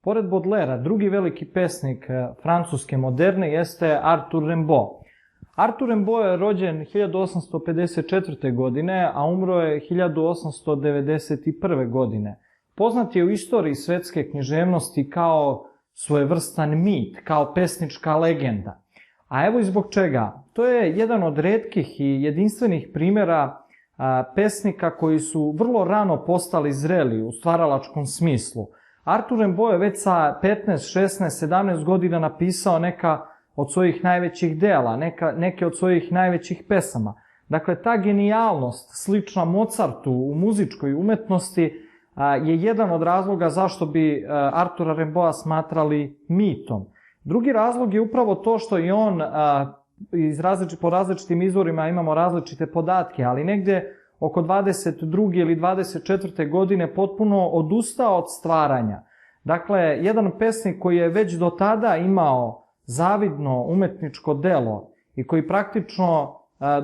Pored Baudelairea, drugi veliki pesnik francuske moderne jeste Arthur Rimbaud. Arthur Rimbaud je rođen 1854. godine, a umro je 1891. godine. Poznat je u istoriji svetske književnosti kao svojevrstan mit, kao pesnička legenda. A evo i zbog čega. To je jedan od retkih i jedinstvenih primjera pesnika koji su vrlo rano postali zreli u stvaralačkom smislu. Arthur Rimbaud je već sa 15, 16, 17 godina napisao neka od svojih najvećih dela, neke od svojih najvećih pesama. Dakle, ta genijalnost, slična Mozartu u muzičkoj umetnosti, je jedan od razloga zašto bi Artura Rimbaуда smatrali mitom. Drugi razlog je upravo to što i on, po različitim izvorima imamo različite podatke, ali negde oko 22. ili 24. godine potpuno odustao od stvaranja. Dakle, jedan pesnik koji je već do tada imao zavidno umetničko delo i koji praktično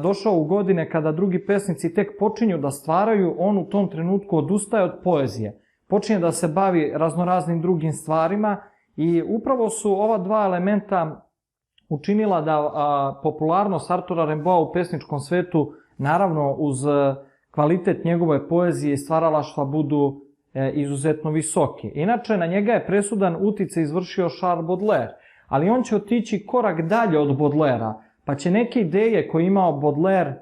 došao u godine kada drugi pesnici tek počinju da stvaraju, on u tom trenutku odustaje od poezije. Počinje da se bavi raznoraznim drugim stvarima i upravo su ova dva elementa učinila da popularnost Artura Rimbaуда u pesničkom svetu, naravno uz kvalitet njegove poezije i stvaralaštva, budu izuzetno visoki. Inače, na njega je presudan uticaj izvršio Charles Baudelaire, ali on će otići korak dalje od Baudelairea, pa će neke ideje koje imao Baudelaire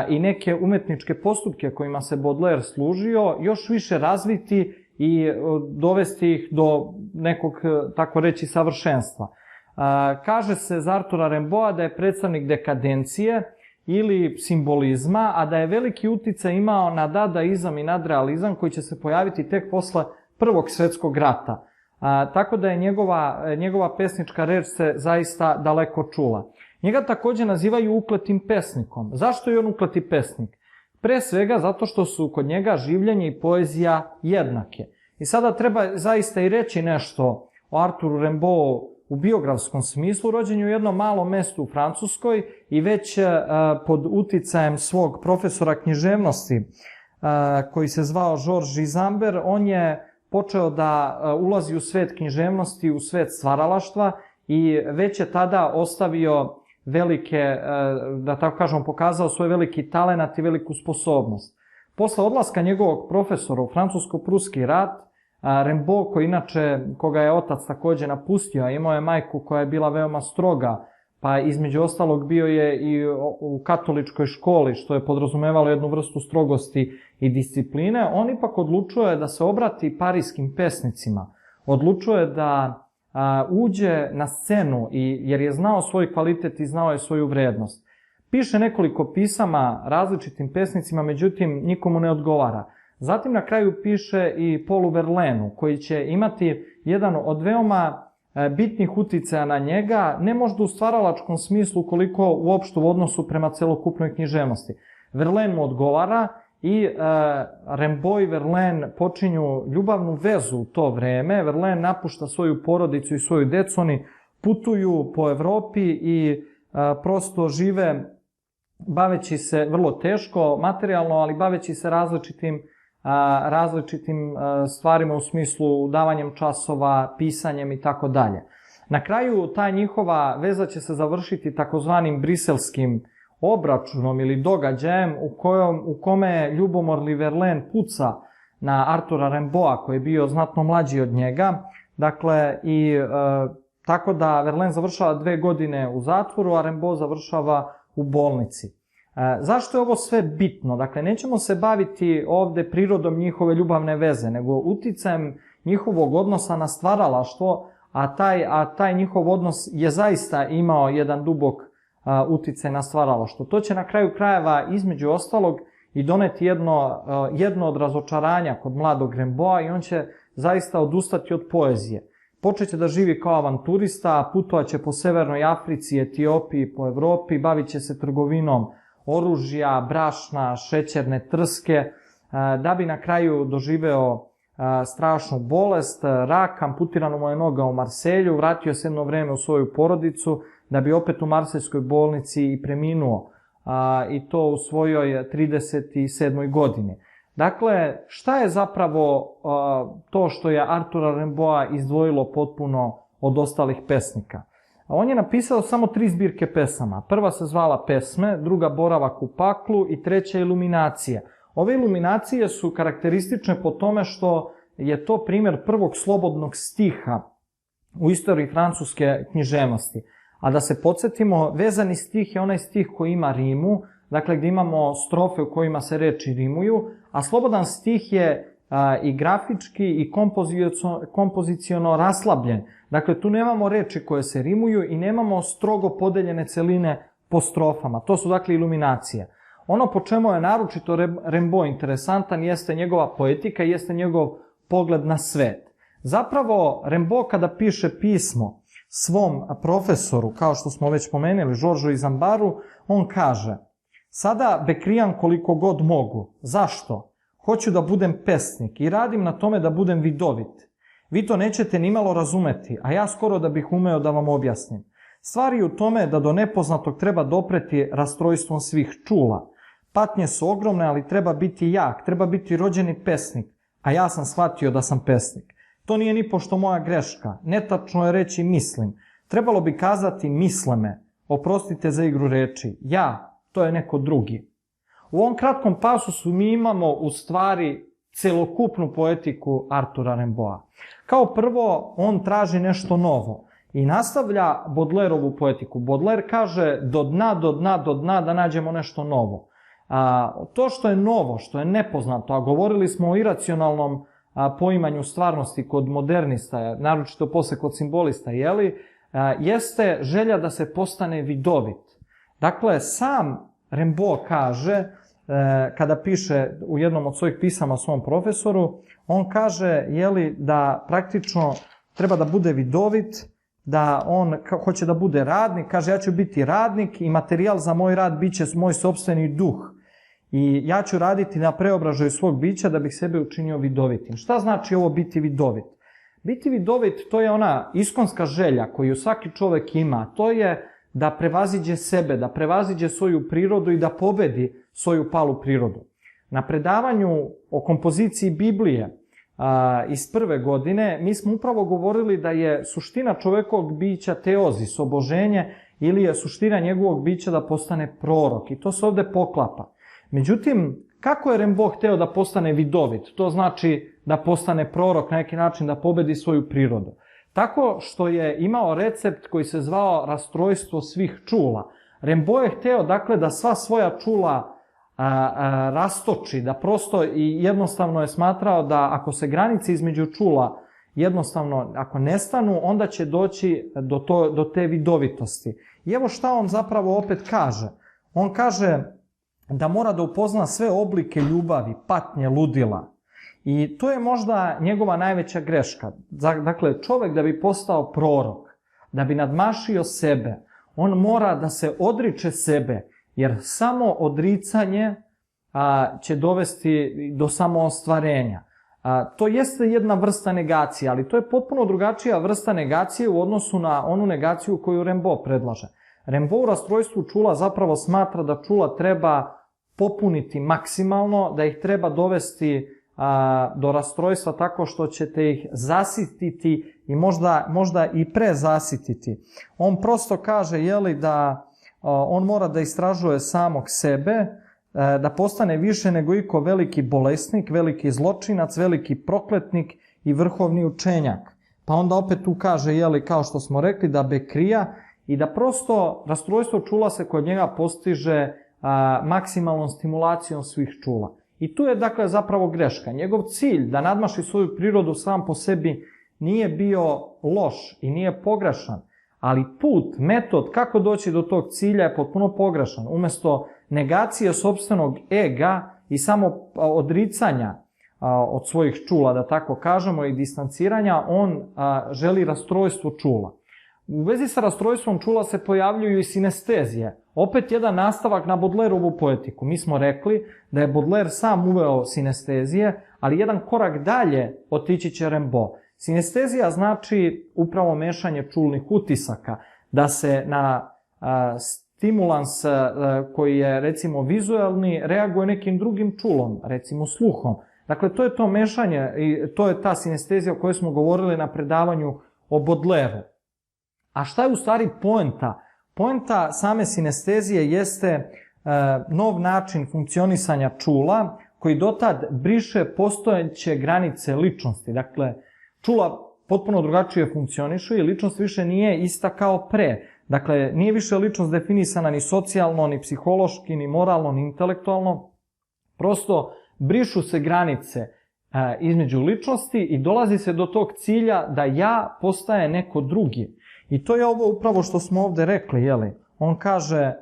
i neke umetničke postupke kojima se Baudelaire služio još više razviti i dovesti ih do nekog, tako reći, savršenstva. Kaže se za Artura Rimbaуда da je predstavnik dekadencije ili simbolizma, a da je veliki uticaj imao na dadaizam i nadrealizam koji će se pojaviti tek posle Prvog svetskog rata. Tako da je njegova pesnička reč se zaista daleko čula. Njega takođe nazivaju ukletim pesnikom. Zašto je on ukleti pesnik? Pre svega zato što su kod njega življenje i poezija jednake. I sada treba zaista i reći nešto o Arturu Rimbaudou u biografskom smislu. Rođen je u jednom malom mestu u Francuskoj i već pod uticajem svog profesora književnosti koji se zvao Georges Gisambert, on je počeo da ulazi u svet književnosti, u svet stvaralaštva i već je tada ostavio velike, da tako kažemo, pokazao svoj veliki talenat i veliku sposobnost. Posle odlaska njegovog profesora u Francusko-pruski rat, Rimbaud, koga je otac takođe napustio, a imao je majku koja je bila veoma stroga, pa između ostalog bio je i u katoličkoj školi, što je podrazumevalo jednu vrstu strogosti i discipline, on ipak odlučuje da se obrati parijskim pesnicima. Odlučuje da uđe na scenu, jer je znao svoj kvalitet i znao je svoju vrednost. Piše nekoliko pisama različitim pesnicima, međutim nikomu ne odgovara. Zatim na kraju piše i Paulu Verlaineu, koji će imati jedan od veoma bitnih uticaja na njega, ne možda u stvaralačkom smislu koliko uopšte u odnosu prema celokupnoj književnosti. Verlaine mu odgovara i Rimbaud i Verlaine počinju ljubavnu vezu u to vreme. Verlaine napušta svoju porodicu i svoju decu, oni putuju po Evropi i prosto žive baveći se vrlo teško, materijalno, ali baveći se različitim stvarima u smislu davanjem časova, pisanjem i tako dalje. Na kraju ta njihova veza će se završiti takozvanim briselskim obračunom ili događajem u kome ljubomorni Verlaine puca na Artura Rimbaуда koji je bio znatno mlađi od njega. Dakle, tako da Verlaine završava 2 godine u zatvoru, a Rimbaud završava u bolnici. Zašto je ovo sve bitno? Dakle, nećemo se baviti ovde prirodom njihove ljubavne veze, nego uticajem njihovog odnosa na stvaralaštvo, a taj njihov odnos je zaista imao jedan dubok uticaj na stvaralaštvo. To će na kraju krajeva, između ostalog, i doneti jedno od razočaranja kod mladog Rimbaуда i on će zaista odustati od poezije. Počeće da živi kao avanturista, putovaće po Severnoj Africi, Etiopiji, po Evropi, bavit će se trgovinom oružja, brašna, šećerne trske, da bi na kraju doživeo strašnu bolest, rak, amputirana mu je noga u Marselju, vratio se jedno vreme u svoju porodicu, da bi opet u Marseljskoj bolnici i preminuo, i to u svojoj 37. godini. Dakle, šta je zapravo to što je Artura Rimbaud'a izdvojilo potpuno od ostalih pesnika? On je napisao samo 3 zbirke pesama. Prva se zvala Pesme, druga Boravak u paklu i treća Iluminacije. Ove iluminacije su karakteristične po tome što je to primjer prvog slobodnog stiha u istoriji francuske književnosti. A da se podsjetimo, vezani stih je onaj stih koji ima rimu, dakle gdje imamo strofe u kojima se reči rimuju, a slobodan stih je i grafički i kompoziciono raslabljen. Dakle, tu nemamo reči koje se rimuju i nemamo strogo podeljene celine po strofama. To su dakle iluminacije. Ono po čemu je naročito Rimbaud interesantan jeste njegova poetika, jeste njegov pogled na svet. Zapravo, Rimbaud kada piše pismo svom profesoru, kao što smo već pomenuli, Georgesu Izambaru, on kaže: sada bekrijam koliko god mogu. Zašto? Hoću da budem pesnik i radim na tome da budem vidovit. Vi to nećete nimalo razumeti, a ja skoro da bih umeo da vam objasnim. Stvar je u tome da do nepoznatog treba dopreti rastrojstvom svih čula. Patnje su ogromne, ali treba biti jak, treba biti rođeni pesnik, a ja sam shvatio da sam pesnik. To nije ni pošto moja greška, netačno je reći mislim. Trebalo bi kazati misle me, oprostite za igru reči, ja, to je neko drugi. U ovom kratkom pasusu mi imamo u stvari celokupnu poetiku Artura Rimbaud'a. Kao prvo, on traži nešto novo i nastavlja Baudelaireovu poetiku. Baudelaire kaže do dna da nađemo nešto novo. To što je novo, što je nepoznato, a govorili smo o iracionalnom poimanju stvarnosti kod modernista, naročito posle kod simbolista, jeste želja da se postane vidovit. Dakle, sam Rimbaud kaže, kada piše u jednom od svojih pisama svom profesoru, on kaže da praktično treba da bude vidovit, da on hoće da bude radnik, kaže ja ću biti radnik i materijal za moj rad bit će moj sopstveni duh. I ja ću raditi na preobražaju svog bića da bih sebe učinio vidovitim. Šta znači ovo biti vidovit? Biti vidovit to je ona iskonska želja koju svaki čovek ima. To je da prevaziđe sebe, da prevaziđe svoju prirodu i da pobedi svoju palu prirodu. Na predavanju o kompoziciji Biblije iz prve godine mi smo upravo govorili da je suština čovekovog bića teozis, oboženje, ili je suština njegovog bića da postane prorok. I to se ovde poklapa. Međutim, kako je Rimbaud hteo da postane vidovit? To znači da postane prorok, na neki način da pobedi svoju prirodu. Tako što je imao recept koji se zvao rastrojstvo svih čula. Rimbaud je hteo, dakle, da sva svoja čula rastoči, da prosto i jednostavno je smatrao da ako se granice između čula jednostavno, ako nestanu, onda će doći do te vidovitosti. I evo šta on zapravo opet kaže. On kaže da mora da upozna sve oblike ljubavi, patnje, ludila. I to je možda njegova najveća greška. Dakle, čovek da bi postao prorok, da bi nadmašio sebe, on mora da se odriče sebe, jer samo odricanje će dovesti do samoostvarenja. To jeste jedna vrsta negacije, ali to je potpuno drugačija vrsta negacije u odnosu na onu negaciju koju Rimbaud predlaže. Rimbaud u rastrojstvu čula zapravo smatra da čula treba popuniti maksimalno, da ih treba dovesti do rastrojstva tako što ćete ih zasititi i možda i prezasititi. On prosto kaže da on mora da istražuje samog sebe, da postane više nego iko veliki bolesnik, veliki zločinac, veliki prokletnik i vrhovni učenjak. Pa onda opet tu kaže, kao što smo rekli, da bekrija i da prosto rastrojstvo čula se kod njega postiže maksimalnom stimulacijom svih čula. I tu je dakle zapravo greška. Njegov cilj da nadmaši svoju prirodu sam po sebi nije bio loš i nije pogrešan, ali put, metod kako doći do tog cilja je potpuno pogrešan. Umesto negacije sopstvenog ega i samo odricanja od svojih čula, da tako kažemo, i distanciranja, on želi rastrojstvo čula. U vezi sa rastrojstvom čula se pojavljuju i sinestezije. Opet jedan nastavak na Baudelaireovu poetiku. Mi smo rekli da je Baudelaire sam uveo sinestezije, ali jedan korak dalje otići će Rimbaud. Sinestezija znači upravo mešanje čulnih utisaka, da se na stimulans koji je recimo vizualni reaguje nekim drugim čulom, recimo sluhom. Dakle, to je to mešanje i to je ta sinestezija o kojoj smo govorili na predavanju o Baudelairu. A šta je u stvari poenta? Poenta same sinestezije jeste nov način funkcionisanja čula koji dotad briše postojeće granice ličnosti. Dakle, čula potpuno drugačije funkcionišu i ličnost više nije ista kao pre. Dakle, nije više ličnost definisana ni socijalno, ni psihološki, ni moralno, ni intelektualno. Prosto brišu se granice između ličnosti i dolazi se do tog cilja da ja postaje neko drugi. I to je ovo upravo što smo ovde rekli, jeli? On kaže,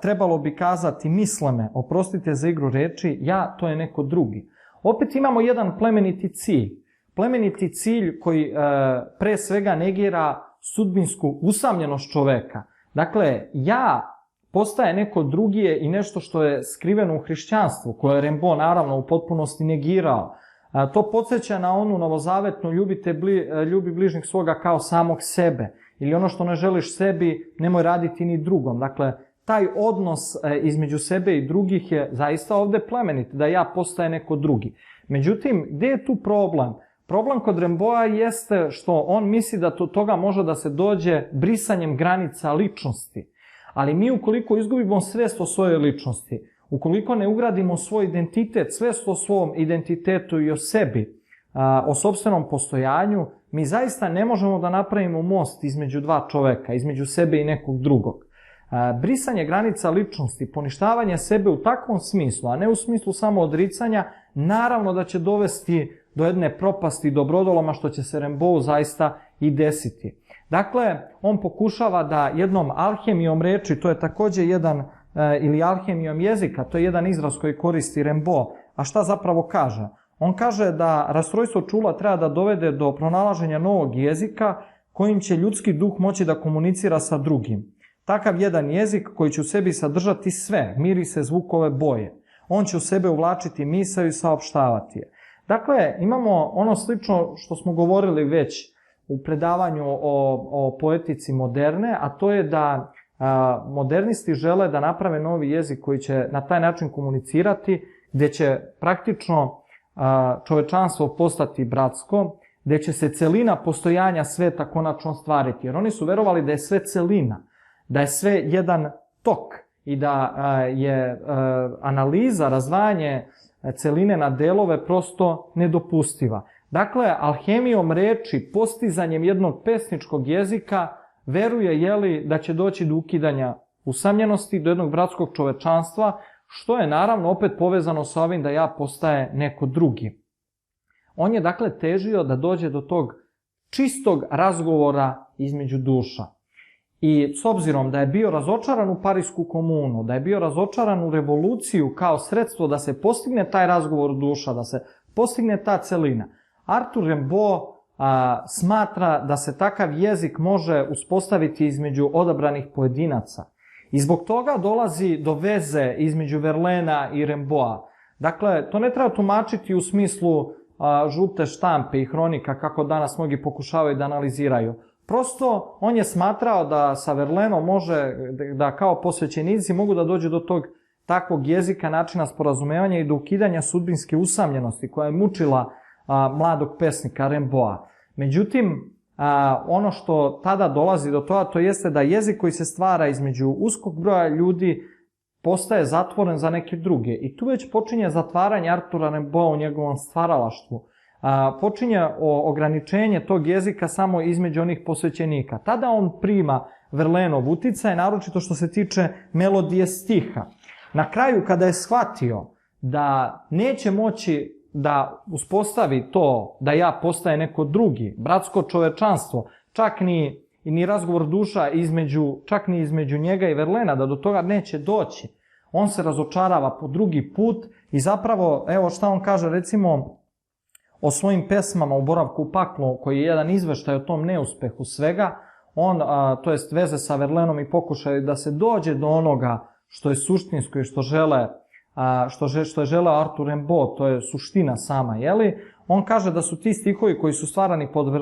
trebalo bi kazati misle me, oprostite za igru reči, ja to je neko drugi. Opet imamo jedan plemeniti cilj. Plemeniti cilj koji pre svega negira sudbinsku usamljenost čoveka. Dakle, ja postaje neko drugije i nešto što je skriveno u hrišćanstvu, koje je Rimbaud naravno u potpunosti negirao. To podsjeća na onu novozavetnu ljubi bližnjeg svoga kao samog sebe. Ili ono što ne želiš sebi, nemoj raditi ni drugom. Dakle, taj odnos između sebe i drugih je zaista ovde plemenit, da ja postaje neko drugi. Međutim, gde je tu problem? Problem kod Rimbaуда jeste što on misli da do toga može da se dođe brisanjem granica ličnosti. Ali mi ukoliko izgubimo svest o svojoj ličnosti, ukoliko ne ugradimo svoj identitet, svest o svom identitetu i o sebi, o sopstvenom postojanju, mi zaista ne možemo da napravimo most između dva čoveka, između sebe i nekog drugog. Brisanje granica ličnosti, poništavanje sebe u takvom smislu, a ne u smislu samo odricanja, naravno da će dovesti do jedne propasti, do brodoloma, što će se Rimbaud zaista i desiti. Dakle, on pokušava da jednom alhemijom reči, to je takođe jedan, ili alhemijom jezika, to je jedan izraz koji koristi Rimbaud. A šta zapravo kaže? On kaže da rastrojstvo čula treba da dovede do pronalaženja novog jezika kojim će ljudski duh moći da komunicira sa drugim. Takav jedan jezik koji će u sebi sadržati sve, mirise, zvukove, boje. On će u sebe uvlačiti misao i saopštavati je. Dakle, imamo ono slično što smo govorili već u predavanju o poetici moderne, a to je da modernisti žele da naprave novi jezik koji će na taj način komunicirati, gde će praktično čovečanstvo postati bratsko, gde će se celina postojanja sveta konačno stvariti. Jer oni su verovali da je sve celina, da je sve jedan tok i da je analiza, razdvajanje celine na delove prosto nedopustiva. Dakle, alhemijom reči, postizanjem jednog pesničkog jezika, veruje da će doći do ukidanja usamljenosti, do jednog bratskog čovečanstva, što je naravno opet povezano sa ovim da ja postaje neko drugi. On je dakle težio da dođe do tog čistog razgovora između duša. I s obzirom da je bio razočaran u Parisku komunu, da je bio razočaran u revoluciju kao sredstvo da se postigne taj razgovor duša, da se postigne ta celina, Arthur Rimbaud smatra da se takav jezik može uspostaviti između odabranih pojedinaca. I zbog toga dolazi do veze između Verlaina i Rimbaуда. Dakle, to ne treba tumačiti u smislu žute štampe i hronika, kako danas mnogi pokušavaju da analiziraju. Prosto, on je smatrao da sa Verlainom može, da kao posvećenici mogu da dođu do tog takvog jezika, načina sporazumevanja i do ukidanja sudbinske usamljenosti koja je mučila mladog pesnika Rimbaуда. Međutim, ono što tada dolazi do toga, to jeste da jezik koji se stvara između uskog broja ljudi postaje zatvoren za neke druge. I tu već počinje zatvaranje Artura Rimbaуда u njegovom stvaralaštvu. Počinje ograničenje tog jezika samo između onih posvećenika. Tada on prima Verlainov uticaj, naročito što se tiče melodije stiha. Na kraju, kada je shvatio da neće moći da uspostavi to da ja postaje neko drugi, bratsko čovečanstvo, čak ni razgovor duša čak ni između njega i Verlaina, da do toga neće doći. On se razočarava po drugi put i zapravo, evo šta on kaže recimo o svojim pesmama u Boravku u paklu, koji je jedan izveštaj o tom neuspehu svega, to jest veze sa Verlainom i pokušaj da se dođe do onoga što je suštinsko i što je želeo Arthur Rimbaud, to je suština sama, jeli? On kaže da su ti stihovi koji su stvarani pod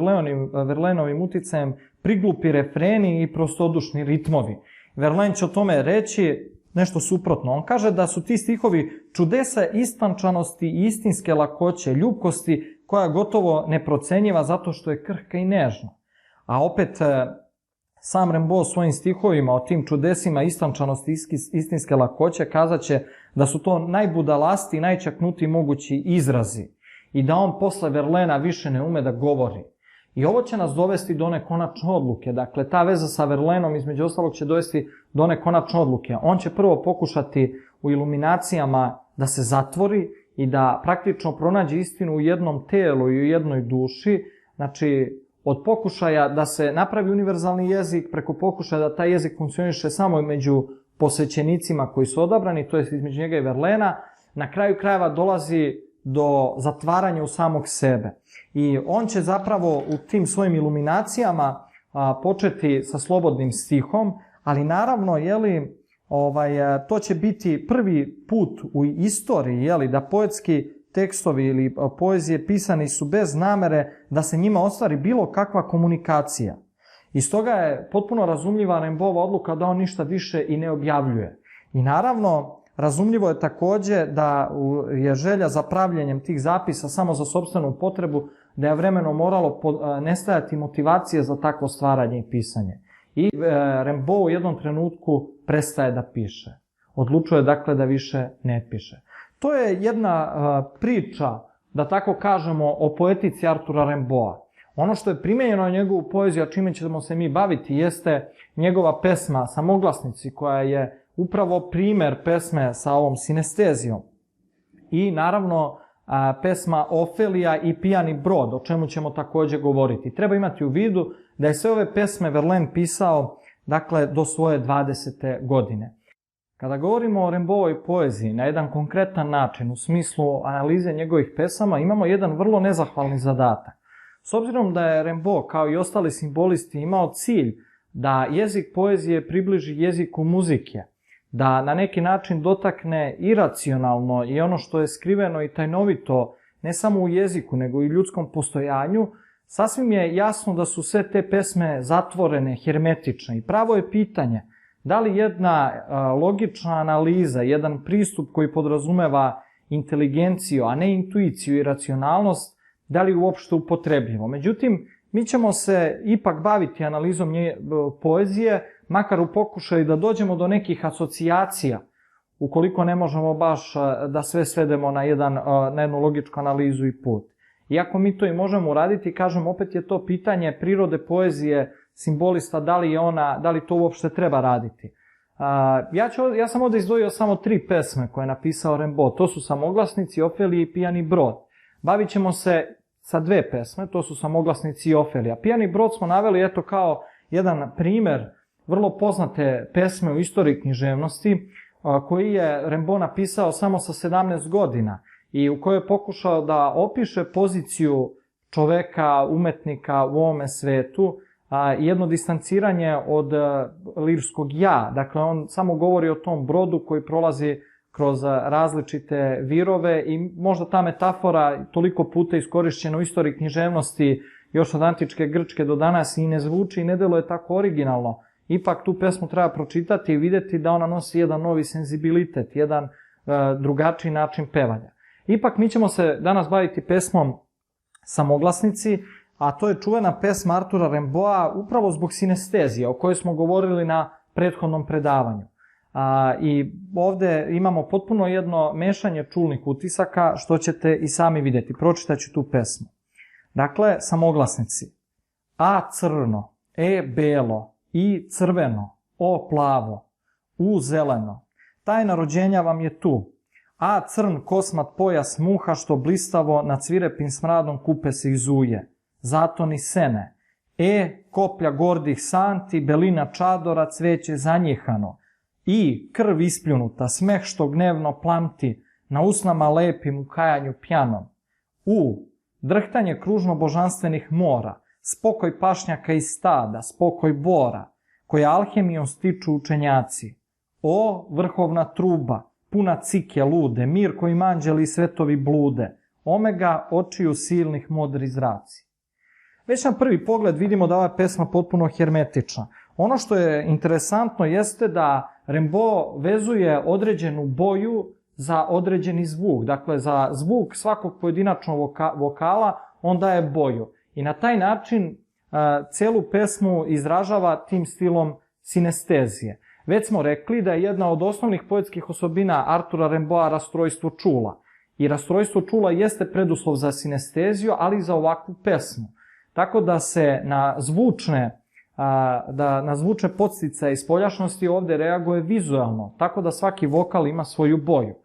Verlainovim uticajem priglupi refreni i prostodušni ritmovi. Verlaine će o tome reći nešto suprotno. On kaže da su ti stihovi čudesa istančanosti i istinske lakoće, ljubkosti koja je gotovo neprocenjiva zato što je krhka i nežna. A opet sam Rimbaud svojim stihovima o tim čudesima istančanosti i istinske lakoće kazaće da su to najbudalasti i najčaknutiji mogući izrazi i da on posle Verlaina više ne ume da govori. I ovo će nas dovesti do one konačne odluke. Dakle, ta veza sa Verlainom između ostalog će dovesti do one konačne odluke. On će prvo pokušati u iluminacijama da se zatvori i da praktično pronađe istinu u jednom telu i u jednoj duši. Znači, od pokušaja da se napravi univerzalni jezik, preko pokušaja da taj jezik funkcioniše samo među posvećenicima koji su odabrani, to je između njega i Verlaina, na kraju krajeva dolazi do zatvaranja u samog sebe. I on će zapravo u tim svojim iluminacijama početi sa slobodnim stihom, ali naravno, to će biti prvi put u istoriji, da poetski tekstovi ili poezije pisani su bez namere da se njima ostvari bilo kakva komunikacija. I stoga je potpuno razumljiva Rimbaudova odluka da on ništa više i ne objavljuje. I naravno, razumljivo je takođe da je želja za pravljenjem tih zapisa samo za sopstvenu potrebu, da je vremenom moralo nestajati motivacije za takvo stvaranje i pisanje. I Rimbaud u jednom trenutku prestaje da piše. Odlučuje dakle da više ne piše. To je jedna priča, da tako kažemo, o poetici Artura Rimbaуда. Ono što je primenjeno na njegovu poeziju, a čime ćemo se mi baviti, jeste njegova pesma Samoglasnici, koja je upravo primer pesme sa ovom sinestezijom. I naravno pesma Ofelija i Pijani brod, o čemu ćemo takođe govoriti. Treba imati u vidu da je sve ove pesme Verlaine pisao, dakle, do svoje 20. godine. Kada govorimo o Rimbaudovoj poeziji na jedan konkretan način, u smislu analize njegovih pesama, imamo jedan vrlo nezahvalni zadatak. S obzirom da je Rimbaud, kao i ostali simbolisti, imao cilj da jezik poezije približi jeziku muzike, da na neki način dotakne iracionalno i ono što je skriveno i tajnovito, ne samo u jeziku, nego i u ljudskom postojanju, sasvim je jasno da su sve te pesme zatvorene, hermetične. I pravo je pitanje da li jedna logična analiza, jedan pristup koji podrazumeva inteligenciju, a ne intuiciju i racionalnost, da li uopšte upotrebljivo. Međutim, mi ćemo se ipak baviti analizom poezije, makar u pokušaju da dođemo do nekih asocijacija, ukoliko ne možemo baš da sve svedemo na jednu logičku analizu i put. Iako mi to i možemo uraditi, kažem, opet je to pitanje prirode poezije simbolista, da li to uopšte treba raditi. Ja sam ovde izdvojio samo 3 pesme koje je napisao Rimbaud. To su Samoglasnici, Ofelija i Pijani brod. Bavit ćemo se sa 2 pesme, to su Samoglasnici i Ofelija. Pijani brod smo naveli kao jedan primer vrlo poznate pesme u istoriji književnosti, koji je Rimbaud napisao samo sa 17 godina i u kojoj je pokušao da opiše poziciju čoveka, umetnika u ovome svetu, jedno distanciranje od lirskog ja. Dakle, on samo govori o tom brodu koji prolazi kroz različite virove i možda ta metafora toliko puta iskorišćena u istoriji književnosti još od antičke Grčke do danas i ne zvuči i ne deluje tako originalno. Ipak tu pesmu treba pročitati i videti da ona nosi jedan novi senzibilitet, jedan drugačiji način pevanja. Ipak mi ćemo se danas baviti pesmom Samoglasnici, a to je čuvena pesma Artura Rimbaуда upravo zbog sinestezije o kojoj smo govorili na prethodnom predavanju. I ovde imamo potpuno jedno mešanje čulnih utisaka, što ćete i sami videti. Pročitaću tu pesmu. Dakle, Samoglasnici. A crno, E belo, I crveno, O plavo, U zeleno. Tajna rođenja vam je tu. A crn kosmat pojas muha što blistavo nad cvirepim smradom kupe se izuje. Zato ni sene. E koplja gordih santi, belina čadora, cveće zanjihano. I krv ispljunuta, smeh što gnevno plamti, na usnama lepim u kajanju pjanom. U drhtanje kružno božanstvenih mora, spokoj pašnjaka i stada, spokoj bora, koja alhemijom stiču učenjaci. O vrhovna truba, puna cike lude, mir kojim anđeli i svetovi blude, omega očiju silnih modri zraci. Već na prvi pogled vidimo da ova pesma potpuno hermetična. Ono što je interesantno jeste da Rimbaud vezuje određenu boju za određeni zvuk. Dakle, za zvuk svakog pojedinačnog vokala on daje boju. I na taj način celu pesmu izražava tim stilom sinestezije. Već smo rekli da je jedna od osnovnih poetskih osobina Artura Rimbaуда rastrojstvo čula. I rastrojstvo čula jeste preduslov za sinesteziju, ali i za ovakvu pesmu. Tako da se na zvučne podsticaje i spoljašnosti ovde reaguje vizualno, tako da svaki vokal ima svoju boju.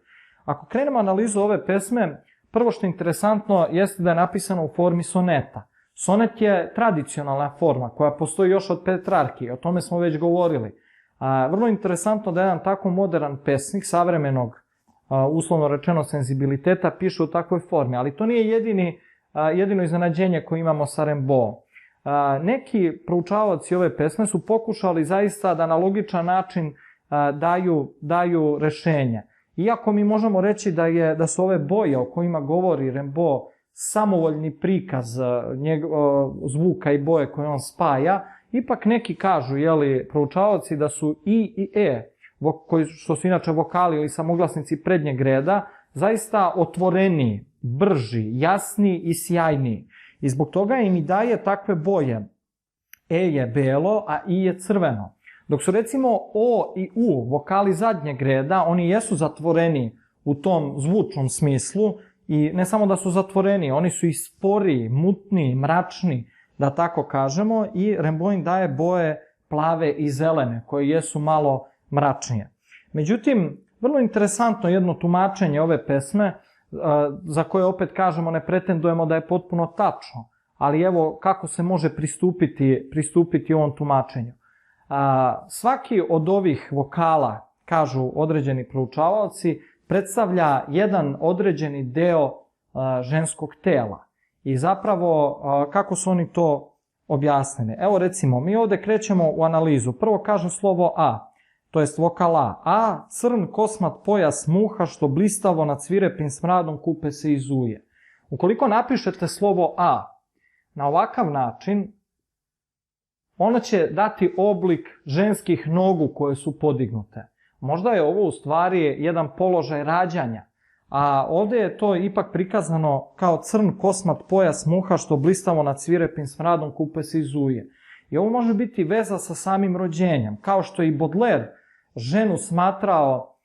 Ako krenemo analizu ove pesme, prvo što je interesantno jeste da je napisano u formi soneta. Sonet je tradicionalna forma koja postoji još od Petrarki, o tome smo već govorili. Vrlo interesantno da jedan tako modern pesnik, savremenog, uslovno rečeno, senzibiliteta, piše u takvoj formi, ali to nije jedino iznenađenje koje imamo sa Rimbaudom. Neki proučavaoci ove pesme su pokušali zaista da na logičan način daju rešenje. Iako mi možemo reći da su ove boje o kojima govori Rimbaud samovoljni prikaz zvuka i boje koje on spaja, ipak neki kažu, proučavaoci, da su i e, što su inače vokali ili samoglasnici prednjeg reda, zaista otvoreniji, brži, jasniji i sjajniji. I zbog toga im i daje takve boje. E je belo, a i je crveno. Dok su recimo o i u vokali zadnjeg reda, oni jesu zatvoreni u tom zvučnom smislu i ne samo da su zatvoreni, oni su i sporiji, mutniji, mračni, da tako kažemo, i Rimbaud im daje boje plave i zelene, koje jesu malo mračnije. Međutim, vrlo interesantno jedno tumačenje ove pesme, za koje opet kažemo ne pretendujemo da je potpuno tačno, ali evo kako se može pristupiti ovom tumačenju. Svaki od ovih vokala, kažu određeni proučavaoci, predstavlja jedan određeni deo ženskog tela. I zapravo, kako su oni to objasnili? Evo recimo, mi ovde krećemo u analizu. Prvo kaže slovo A, to jest vokal A. A, crn kosmat pojas muha što blistavo nad svirepim smradom kupe se i zuje. Ukoliko napišete slovo A na ovakav način, ono će dati oblik ženskih nogu koje su podignute. Možda je ovo u stvari jedan položaj rađanja, a ovde je to ipak prikazano kao crn kosmat pojas muha što blistavo nad svirepim smradom kupe se i zuje. I ovo može biti veza sa samim rođenjem, kao što je i Baudelaire ženu smatrao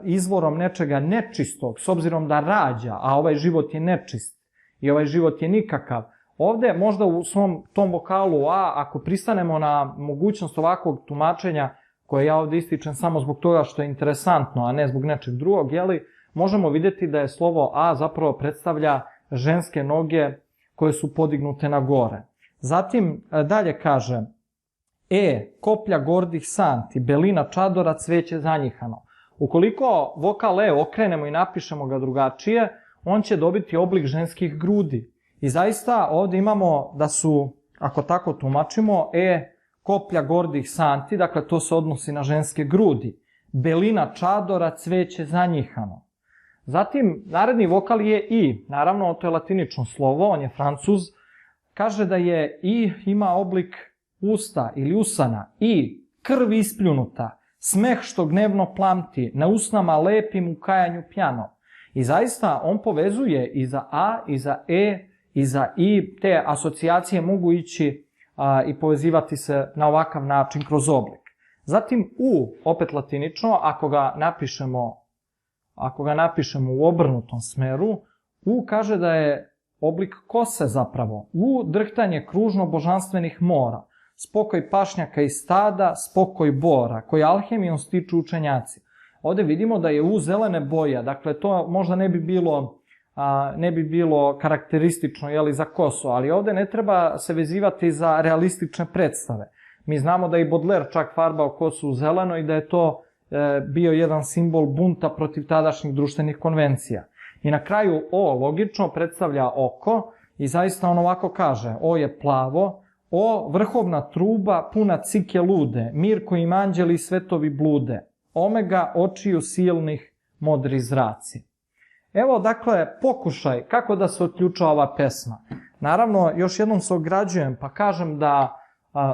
izvorom nečega nečistog, s obzirom da rađa, a ovaj život je nečist i ovaj život je nikakav. Ovde možda u svom tom vokalu A, ako pristanemo na mogućnost ovakvog tumačenja, koje ja ovde ističem samo zbog toga što je interesantno, a ne zbog nečeg drugog, možemo vidjeti da je slovo A zapravo predstavlja ženske noge koje su podignute na gore. Zatim dalje kaže E, koplja gordih santi, belina čadora, cveće zanjihano. Ukoliko vokal E okrenemo i napišemo ga drugačije, on će dobiti oblik ženskih grudi. I zaista ovde imamo da su, ako tako tumačimo, E, koplja gordih santi, dakle to se odnosi na ženske grudi. Belina čadora, cveće zanjihano. Zatim, naredni vokal je I. Naravno, to je latinično slovo, on je Francuz. Kaže da je I ima oblik usta ili usana. I, krv ispljunuta, smeh što gnevno plamti, na usnama lepim u kajanju pjano. I zaista, on povezuje i za A, i za E, i za I. Te asocijacije mogu ići i povezivati se na ovakav način kroz oblik. Zatim U, opet latinično, ako ga napišemo u obrnutom smeru, U kaže da je oblik kose zapravo. U, drhtanje kružno božanstvenih mora, spokoj pašnjaka i stada, spokoj bora, koji alhemijom stiču učenjaci. Ovde vidimo da je U zelene boje, dakle to možda ne bi bilo karakteristično za kosu, ali ovde ne treba se vezivati za realistične predstave. Mi znamo da je i Baudelaire čak farbao kosu u zeleno i da je to bio jedan simbol bunta protiv tadašnjih društvenih konvencija. I na kraju O logično predstavlja oko i zaista on ovako kaže: O je plavo, O vrhovna truba puna cike lude, mir kojim anđeli i svetovi blude, omega očiju silnih modri zraci. Evo, dakle, pokušaj kako da se otključa ova pesma. Naravno, još jednom se ograđujem pa kažem da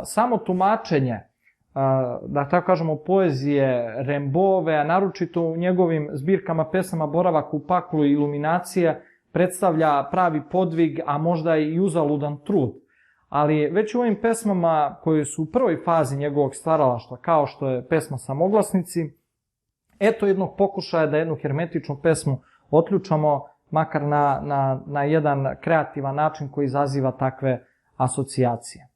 samo tumačenje da tako kažemo, poezije Rimbaudove, a naročito u njegovim zbirkama pesama Boravak u paklu i Iluminacija, predstavlja pravi podvig, a možda i uzaludan trud. Ali već u ovim pesmama koje su u prvoj fazi njegovog stvaralaštva, kao što je pesma Samoglasnici, eto jednog pokušaja da jednu hermetičnu pesmu otključamo, makar na jedan kreativan način koji izaziva takve asocijacije.